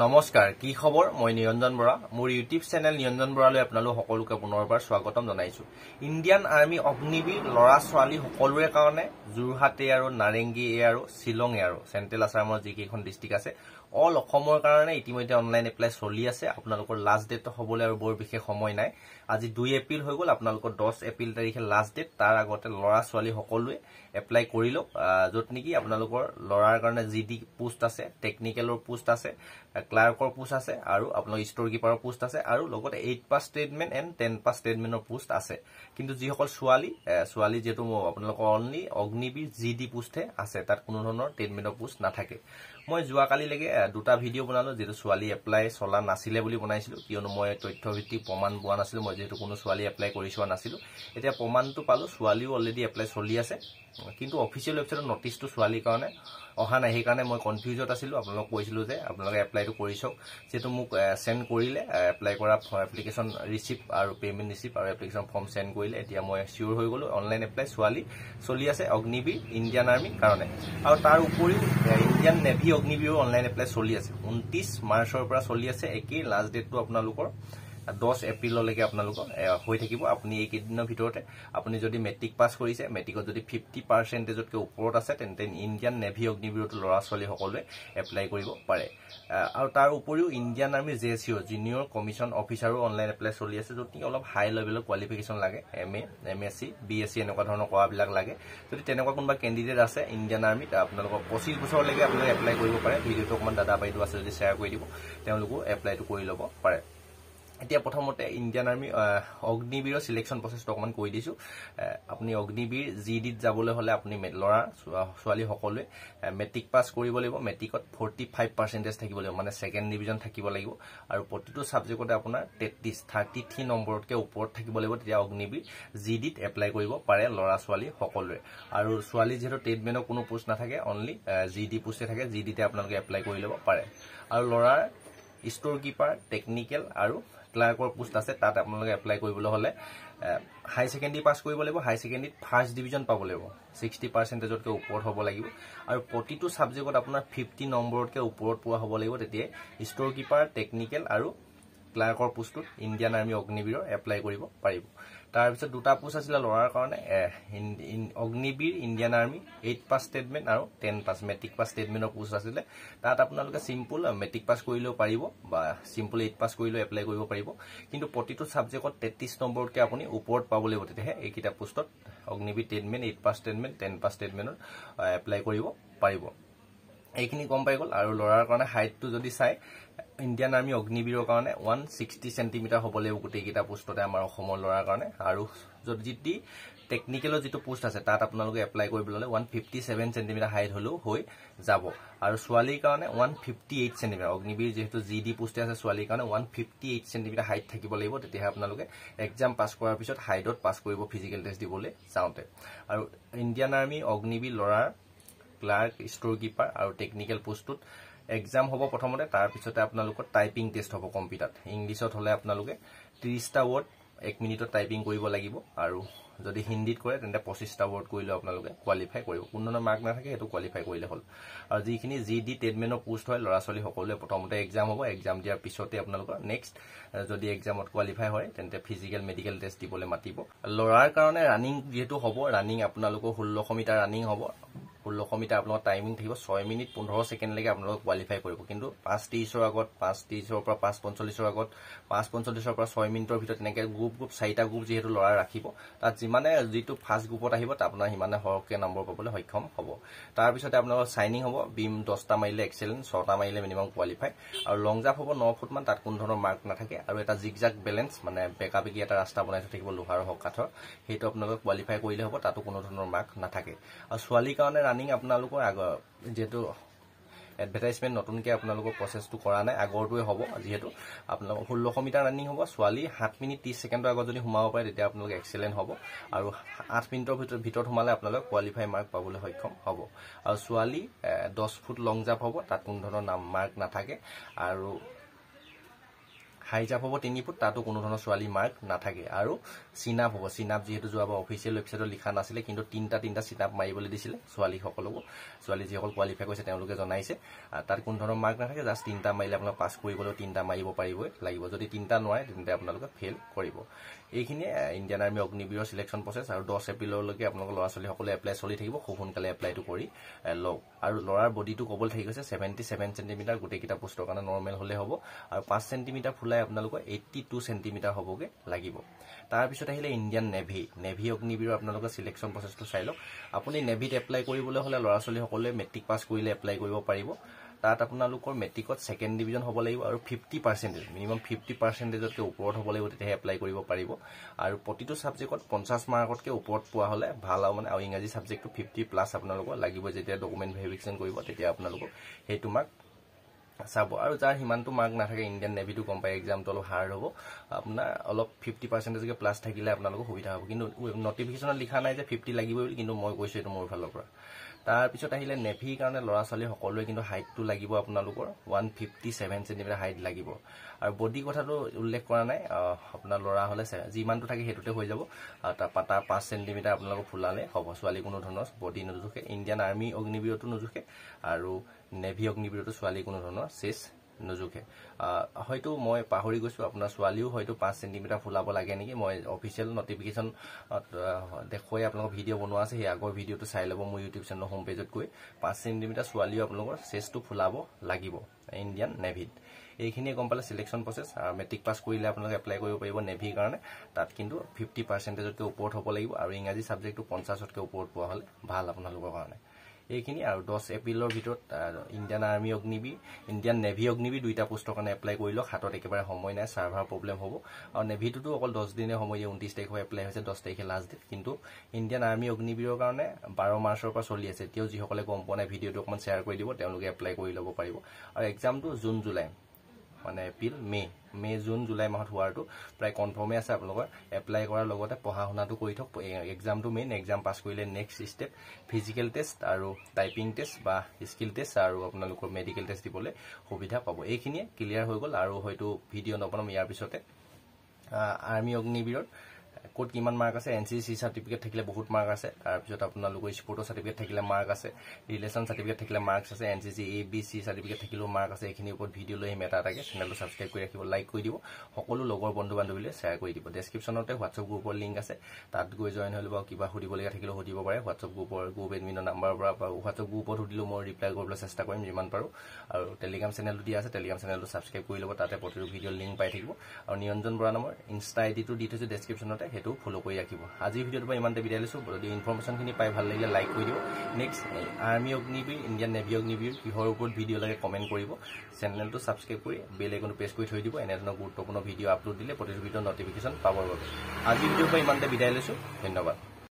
নমস্কাৰ কি খবৰ মই নিৰঞ্জন বৰা মোৰ ইউটিউব চেনেল নিৰঞ্জন বৰালৈ আপোনালোক সকলোকে পুনৰবাৰ স্বাগতম জনাইছো ইণ্ডিয়ান আৰ্মি অগ্নিবীৰ লৰা ছোৱালী সকলোৰে কাৰণে জুৰহাটে আৰু নাৰেংগী আৰু শিলং আৰু চেন্ট্ৰেল আসামৰ যিকেইখন ডিস্ট্ৰিক্ট আছে অল অসমৰ কাৰণে ইতিমধ্যে অনলাইন এপ্লাই চলি আছে আপোনালোকৰ লাষ্ট ডেট হ'বলৈ আৰু বৰ বিশেষ সময় নাই আজি 2 এপ্ৰিল হৈ গল আপোনালোকৰ 10 এপ্ৰিল তাৰিখে লাষ্ট ডেট তাৰ আগতে লৰা ছোৱালী সকলোৱে এপ্লাই কৰিলো যত নেকি আপোনালোকৰ লৰাৰ কাৰণে জিডি পোষ্ট আছে টেকনিক্যালৰ পোষ্ট আছে ক্লাৰ্কৰ পোষ্ট আছে আৰু আপোনাৰ ষ্টৰ কিপাৰৰ পোষ্ট আছে আৰু লগতে 8 পাস ষ্টেটমেন্ট এণ্ড 10 পাস ষ্টেটমেন্টৰ পোষ্ট আছে কিন্তু যিসকল ছোৱালী যেটো আপোনালোকৰ অনলি অগ্নিবীৰ জিডি পোষ্টে আছে তাত কোনো ধৰণৰ ষ্টেটমেন্টৰ পোষ্ট নাথাকে মই যোৱা কালি লেগে দুটা ভিডিও বনালো যেটো ছোৱালী এপ্লাই চলা নাছিলে বুলি বনাইছিলো কিয়নো মই তথ্যভিত্তিক প্ৰমাণ পোৱা নাছিলো মই যেটো কোনো ছোৱালী এপ্লাই কৰিছোৱা নাছিলো এতিয়া প্ৰমাণটো পালো ছোৱালীও অলৰেডি এপ্লাই চলি আছে কিন্তু অফিচিয়েল ওয়েবসাইটৰ নটিছটো ছোৱালীৰ কাৰণে অহা নাই সেই কাৰণে মই কনফিউজড আছিলো আপোনালোক কৈছিলো যে আপোনালোকে এপ্লাইটো কৰিছক যেটো মোক সেন্ড কৰিলে এপ্লাই কৰা এপ্লিকেশন ৰিসিপ্ট আৰু পেমেন্ট ৰিসিপ্ট আৰু এপ্লিকেশন ফৰ্ম সেন্ড কৰিলে এতিয়া মই সিউৰ হৈ গলো অনলাইন এপ্লাই ছোৱালী চলি আছে অগ্নিবীৰ ইণ্ডিয়ান আৰ্মি কাৰণে আৰু তাৰ উপৰিও Indian navy Agniveer online apply চলি আছে 29 মাৰ্চৰ পৰা চলি আছে একেই লাষ্ট ডেটটো আপোনালোকৰ 10 এপ্ৰিললৈকে আপোনালোকৰ হৈ থাকিব আপুনি এই কেইদিনৰ ভিতৰতে আপুনি যদি মেট্ৰিক পাস কৰিছে মেট্ৰিকত যদি 50%তকৈ ওপৰত আছে তেন্তে ইণ্ডিয়ান নেভি অগ্নিবীৰত লৰা ছোৱালী সকলোৱে এপ্লাই কৰিব পাৰে আৰু তাৰ উপৰিও Indian army JSU junior commission অফিচাৰো অনলাইন এপ্লাই চলি আছে যত অলপ হাই লেভেলৰ কোৱালিফিকেশন লাগে এমএ এমএসসি বিএসসি এনেকুৱা ধৰণৰ কোৱাবিলাক লাগে যদি তেনেকুৱা কোনবা কেণ্ডিডেট আছে ইণ্ডিয়ান আৰ্মিত আপোনালোকৰ 25 বছৰলৈকে আপোনালোকে এপ্লাই কৰিব পাৰে ভিডিওটো অকমান দাদা বাইদু আছে যদি শেয়াৰ কৰি দিব তেওঁলোকো এপ্লাইটো কৰি ল'ব পাৰে এতিয়া প্ৰথমতে ইণ্ডিয়ান আৰ্মি অগ্নিবীৰ সিলেকশন প্ৰসেসটো অকমান কৈ দিছো আপুনি অগ্নিবীৰ জিডিত যাবলৈ হলে আপুনি লৰা ছোৱালী সকলোৱে মেট্ৰিক পাস কৰিব লাগিব মেট্ৰিকত 45% থাকিব লাগিব মানে সেকেন্ড ডিভিজন থাকিব লাগিব আৰু প্ৰতিটো সাবজেক্টতে আপোনাৰ 33 নম্বৰতকৈ ওপৰত থাকিব লাগিব তেতিয়া অগ্নিবীৰ জিডিত এপ্লাই কৰিব পাৰে লৰা ছোৱালী সকলোৱে আৰু ছোৱালী যেটো ষ্টেটমেন্টৰ কোনো পোষ্ট নাথাকে অনলি জিডি পোষ্টে থাকে জিডিতে আপোনালোকে এপ্লাই কৰি ল'ব পাৰে আৰু লৰাৰ ষ্টৰ কিপাৰ টেকনিক্যাল আৰু ক্লাৰ্কৰ পোষ্ট আছে তাত আপোনালোকে এপ্লাই কৰিবলৈ হলে হাই সেকেন্ডাৰী পাস কৰিব লাগিব হাই সেকেন্ডাৰীত ফাৰ্স্ট ডিভিজন পাব লাগিব 60%তকৈ ওপৰত হ'ব লাগিব আৰু প্ৰতিটো সাবজেক্টত আপোনাৰ 50 নম্বৰতকৈ ওপৰত পোৱা হ'ব লাগিব তেতিয়া ষ্টৰ কিপাৰ টেকনিক্যাল আৰু ক্লাৰ্কৰ পোষ্টত ইণ্ডিয়ান আৰ্মি অগ্নিবীৰৰ এপ্লাই কৰিব পাৰিব তাৰ পিছত দুটা পোষ্ট আছিল লৰাৰ কাৰণে Agniveer Indian army 8 pass statement আৰু 10 পাস মেট্ৰিক পাস ষ্টেটমেন্টৰ পোষ্ট আছিল তাত আপোনালোকে সিম্পল মেট্ৰিক পাস কৰিলেও পাৰিব বা সিম্পল 8 পাস কৰিলেও এপ্লাই কৰিব পাৰিব কিন্তু প্ৰতিটো সাবজেক্টত 33 নম্বৰতকৈ আপুনি ওপৰত পাব লাগিব তেতিয়া এই কিটা পোষ্টত Agniveer statement 8 pass statement 10 pass ষ্টেটমেন্টৰ এপ্লাই কৰিব পাৰিব এইখিনি কম পাই গল আৰু লৰাৰ কাৰণে হাইটটো যদি চাই ইণ্ডিয়ান আৰ্মি অগ্নিবীৰৰ কাৰণে 160 সেন্টিমিটাৰ হ'ব লাগিব গোটেই কিটা পোষ্টতে আমাৰ অসমৰ লৰাৰ কাৰণে আৰু যদি টেকনিক্যালৰ যেটো পোষ্ট আছে তাত আপোনালোকে এপ্লাই কৰিবলৈ হলে 157 সেন্টিমিটাৰ হাইট হলেও হৈ যাব আৰু ছোৱালীৰ কাৰণে 158 সেন্টিমিটাৰ অগ্নিবীৰ যেটো জিডি পোষ্টে আছে ছোৱালীৰ কাৰণে 158 সেন্টিমিটাৰ হাইট থাকিব লাগিব তেতিয়া আপোনালোকে এক্সাম পাস কৰাৰ পিছত হাইটত পাস কৰিব ফিজিক্যাল টেষ্ট দিবলৈ যাওঁতে আৰু ইণ্ডিয়ান আৰ্মি অগ্নিবীৰ লৰাৰ ক্লাৰ্ক ষ্টৰ কিপাৰ আৰু টেকনিক্যাল পোষ্টত এক্সাম হ'ব প্ৰথমতে তাৰ পিছতে আপোনালোকৰ টাইপিং টেষ্ট হ'ব কম্পিউটাৰত ইংলিছত হলে আপোনালোকে 30টা ৱৰ্ড 1 মিনিটত টাইপিং কৰিব লাগিব আৰু যদি হিন্দীত কৰে তেন্তে 25টা ৱৰ্ড কৰিলে আপোনালোকে কোৱালিফাই কৰিব কোনো ধৰণৰ মাৰ্ক নাথাকে হেতু কোৱালিফাই কৰিলে হল আৰু যিখিনি জিডি ষ্টেটমেন্টৰ পোষ্ট হয় লৰা ছোৱালী সকলোৱে প্ৰথমতে এক্সাম হ'ব এক্সাম দিয়াৰ পিছতে আপোনালোকৰ নেক্সট যদি এক্সামত কোৱালিফাই হয় তেন্তে ফিজিক্যাল মেডিকেল টেষ্ট দিবলৈ মাতিব লৰাৰ কাৰণে ৰানিং যেটো হ'ব ৰানিং আপোনালোকৰ 1600 মিটাৰ ৰানিং হ'ব 1600 মিটাৰ আপোনালোকৰ টাইমিং থাকিব 6 মিনিট 15 সেকেন্ড লৈকে আপোনালোক কোৱালিফাই কৰিব কিন্তু 5:30ৰ আগত 5:30ৰ পৰা 5:45ৰ আগত 5:45ৰ পৰা 6 মিনিটৰ ভিতৰত এনেকৈ গ্ৰুপ 4টা গ্ৰুপ যেহেতু লৰা ৰাখিব তাত যিমানে যেটো ফাৰ্স্ট গ্ৰুপত আহিব তা আপোনাৰ হিমানে হৰকে নম্বৰ পাবলৈ সক্ষম হ'ব তাৰ পিছতে আপোনালোকৰ সাইনিং হ'ব বিম 10টা মাৰিলে এক্সেলেন্ট 6টা মাৰিলে মিনিমাম কোৱালিফাই আৰু লং জাম্প হ'ব 9 ফুট মান তাত কোনো ধৰণৰ মাৰ্ক নাথাকে আৰু এটা জিগজাগ বেলেন্স মানে বেকাবেকি এটা ৰাস্তা বনাই থাকিব লোহাৰ হক কাঠৰ হেতু আপোনালোক কোৱালিফাই কৰিলে হ'ব তাতো কোনো ধৰণৰ মাৰ্ক নাথাকে আৰু ছোৱালীৰ কাৰণে ৰানিং আপোনালোকৰ আগৰ যেটো এডভাৰটাইজমেন্ট নতুনকে আপোনালোকৰ প্ৰসেসটো কৰা নাই আগৰটোৱে হ'ব যেহেতু আপোনালোকৰ 1600 মিটাৰ ৰানিং হ'ব ছোৱালী 7 মিনিট 30 সেকেন্ডৰ আগত যদি সোমাব পাৰে তেতিয়া আপোনালোক এক্সেলেন্ট হ'ব আৰু 8 মিনিটৰ ভিতৰত সোমালে আপোনালোক কোৱালিফাই মাৰ্ক পাবলৈ সক্ষম হ'ব আৰু ছোৱালী 10 ফুট লং জাম্প হ'ব তাত কোনো ধৰণৰ মাৰ্ক নাথাকে আৰু হাই জাম্প হ'ব 3 ফুট, তাতো কোনো ধৰণৰ ছোৱালী মাৰ্ক নাথাকে। আৰু চিনাপ হ'ব, চিনাপ যিহেতু যোৱাবাৰ অফিচিয়েল ৱেবছাইটত লিখা নাছিলে, কিন্তু তিনিটা চিনাপ মাৰিবলৈ দিছিলে ছোৱালীসকলকো। ছোৱালী যিসকল কোৱালিফাই কৰিছে তেওঁলোকে জনাইছে তাত কোনো ধৰণৰ মাৰ্ক নাথাকে, জাষ্ট 3টা মাৰিলে আপোনালোক পাছ কৰিবলৈ 3টা মাৰিব পাৰিবই লাগিব। যদি 3টা নোৱাৰে তেন্তে আপোনালোকে ফেইল কৰিব। এইখিনিয়ে ইণ্ডিয়ান আৰ্মি অগ্নিবীৰৰ চিলেকশ্যন প্ৰচেছ। আৰু 10 এপ্ৰিললৈকে আপোনালোকৰ ল'ৰা ছোৱালীসকলে এপ্লাই চলি থাকিব, খুব সোনকালে এপ্লাইটো কৰি লওক। আৰু ল'ৰাৰ বডিটো ক'বলৈ থাকি গৈছে 77 চেণ্টিমিটাৰ, গোটেইকেইটা পোষ্টৰ কাৰণে নৰ্মেল হ'লে হ'ব। আৰু 5 চেণ্টিমিটাৰ ফুলাই আপোনালোকৰ 82 চেণ্টিমিটাৰ হ'বগৈ লাগিব। তাৰপিছত আহিলে ইণ্ডিয়ান নেভি অগ্নিবীৰৰ আপোনালোকৰ চিলেকশ্যন প্ৰচেছটো চাই লওক। আপুনি নেভিত এপ্লাই কৰিবলৈ হ'লে ল'ৰা ছোৱালীসকলে মেট্ৰিক পাছ কৰিলে এপ্লাই কৰিব পাৰিব। তাত আপোনালোকৰ মেট্ৰিকত 2nd ডিভিজন হ'ব লাগিব আৰু 50%, মিনিমাম 50%তকৈ ওপৰত হ'ব লাগিব, তেতিয়াহে এপ্লাই কৰিব পাৰিব। আৰু প্ৰতিটো ছাবজেক্টত 50 মাৰ্কতকৈ ওপৰত পোৱা হ'লে ভাল আৰু আৰু ইংৰাজী ছাবজেক্টটো 50+ আপোনালোকৰ লাগিব। যেতিয়া ডকুমেণ্ট ভেৰিফিকেশ্যন কৰিব তেতিয়া আপোনালোকক সেইটো মাৰ্ক চাব। আৰু যাৰ সিমানটো মাৰ্ক নাথাকে, ইণ্ডিয়ান নেভিটো গম পায় এক্সামটো অলপ হাৰ্ড হ'ব, আপোনাৰ অলপ 50%কৈ প্লাছ থাকিলে আপোনালোকৰ সুবিধা হ'ব। কিন্তু নটিফিকেশ্যনত লিখা নাই যে 50 লাগিবই বুলি, কিন্তু মই কৈছোঁ এইটো মোৰ ফালৰ পৰা। তাৰপিছত আহিলে নেভিৰ কাৰণে ল'ৰা ছোৱালী সকলোৱে কিন্তু হাইটটো লাগিব, আপোনালোকৰ 157 চেণ্টিমিটাৰ হাইট লাগিব। আৰু বডি কথাটো উল্লেখ কৰা নাই, আপোনাৰ ল'ৰা হ'লে যিমানটো থাকে সেইটোতে হৈ যাব। তাৰ 5 চেণ্টিমিটাৰ আপোনালোকক ফুলালে হ'ব, ছোৱালী কোনো ধৰণৰ বডি নোজোখে। ইণ্ডিয়ান আৰ্মি অগ্নিবীৰতো নোজোখে আৰু নেভি অগ্নিবীৰতো ছোৱালী কোনো ধৰণৰ চেচ নোজোখে। হয়তো মই পাহৰি গৈছোঁ, আপোনাৰ ছোৱালীও হয়তো 5 চেণ্টিমিটাৰ ফুলাব লাগে নেকি। মই অফিচিয়েল নটিফিকেশ্যন দেখুৱাই আপোনালোকৰ ভিডিঅ' বনোৱা আছে, সেই আগৰ ভিডিঅ'টো চাই ল'ব মোৰ ইউটিউব চেনেলৰ হোম পেজত গৈ। 5 চেণ্টিমিটাৰ ছোৱালীও আপোনালোকৰ চেচটো ফুলাব লাগিব ইণ্ডিয়ান নেভিত। এইখিনিয়ে গম পালে চিলেকশ্যন প্ৰচেছ। মেট্ৰিক পাছ কৰিলে আপোনালোকে এপ্লাই কৰিব পাৰিব নেভিৰ কাৰণে। তাত কিন্তু 50%তকৈ ওপৰত হ'ব লাগিব আৰু ইংৰাজী ছাবজেক্টটো 50তকৈ ওপৰত পোৱা হ'লে ভাল আপোনালোকৰ কাৰণে। এইখিনি। আৰু 10 এপ্ৰিলৰ ভিতৰত ইণ্ডিয়ান নেভি অগ্নিবীৰ 2টা পোষ্টৰ কাৰণে এপ্লাই কৰি লওক। হাতত একেবাৰে সময় নাই, ছাৰ্ভাৰ প্ৰব্লেম হ'ব। আৰু নেভিটোতো অকল 10 দিনে সময় দিয়ে, 29 তাৰিখৰ এপ্লাই হৈছে, 10 তাৰিখে লাষ্ট ডেট। কিন্তু ইণ্ডিয়ান আৰ্মি অগ্নিবীৰৰ কাৰণে 12 মাৰ্চৰ পৰা চলি আছে। এতিয়াও যিসকলে গম পোৱা নাই ভিডিঅ'টো অকণমান শ্বেয়াৰ কৰি দিব, তেওঁলোকে এপ্লাই কৰি ল'ব পাৰিব। আৰু এক্সামটো জুন জুলাই, মানে এপ্ৰিল মে' জুন জুলাই মাহত হোৱাটো প্ৰায় কনফাৰ্মেই আছে। আপোনালোকৰ এপ্লাই কৰাৰ লগতে পঢ়া শুনাটো কৰি থওক। এক্সামটো মেইন, এক্সাম পাছ কৰিলে নেক্সট ষ্টেপ ফিজিকেল টেষ্ট আৰু টাইপিং টেষ্ট বা স্কিল টেষ্ট আৰু আপোনালোকৰ মেডিকেল টেষ্ট দিবলৈ সুবিধা পাব। এইখিনিয়ে ক্লিয়াৰ হৈ গ'ল। আৰু হয়তো ভিডিঅ' নবনাম ইয়াৰ পিছতে। আৰ্মি অগ্নিবীৰৰ ক'ত কিমান মাৰ্ক আছে, NCC চাৰ্টিফিকেট থাকিলে বহুত মাৰ্ক আছে। তাৰপিছত আপোনালোকৰ স্পৰ্টৰ চাৰ্টিফিকেট থাকিলে মাৰ্ক আছে, ৰিলেশ্যন চাৰ্টিফিকেট থাকিলে মাৰ্কছ আছে, NCC ABC চাৰ্টিফিকেট থাকিলেও মাৰ্ক আছে। এইখিনিৰ ওপৰত ভিডিঅ' লৈ আহিম এটা এটাকৈ। চেনেলটো ছাবস্ক্ৰাইব কৰি ৰাখিব, লাইক কৰি দিব, সকলো লগৰ বন্ধু বান্ধৱীলৈ শ্বেয়াৰ কৰি দিব। ডেছক্ৰিপশ্যনতে হোৱাটছআপ গ্ৰুপৰ লিংক আছে, তাত গৈ জইন হৈ ল'ব। কিবা সুধিবলগীয়া থাকিলেও সুধিব পাৰে হোৱাটছআপ গ্ৰুপ এডমিনৰ নাম্বাৰৰ পৰা, বা হোৱাটছআপ গ্ৰুপত সুধিলেও মই ৰিপ্লাই কৰিবলৈ চেষ্টা কৰিম যিমান পাৰোঁ। আৰু টেলিগ্ৰাম চেনেলটো দিয়া আছে, টেলিগ্ৰাম চেনেলটো ছাবস্ক্ৰাইব কৰি ল'ব, তাতে প্ৰতিটো ভিডিঅ'ৰ লিংক পাই থাকিব। আৰু নিৰঞ্জন বৰা নামৰ ইনষ্টা আইডিটো দি থৈছোঁ ডেছক্ৰিপশ্যনতে, সেইটো ফ'ল' কৰি ৰাখিব। আজিৰ ভিডিঅ'টোৰ পৰা ইমানতে বিদায় লৈছোঁ। যদি ইনফৰ্মেশ্যনখিনি পাই ভাল লাগিলে লাইক কৰি দিব। Next army Agniveer, Indian navy Agniveer কিহৰ ওপৰত ভিডিঅ' লাগে কমেণ্ট কৰিব। চেনেলটো ছাবস্ক্ৰাইব কৰি বেল আইকনটো প্ৰেছ কৰি থৈ দিব, এনেধৰণৰ গুৰুত্বপূৰ্ণ ভিডিঅ' আপলোড দিলে প্ৰতিটো ভিডিঅ'ৰ নটিফিকেশ্যন পাবৰ বাবে। আজিৰ ভিডিঅ'ৰ পৰা ইমানতে বিদায় লৈছোঁ। ধন্যবাদ।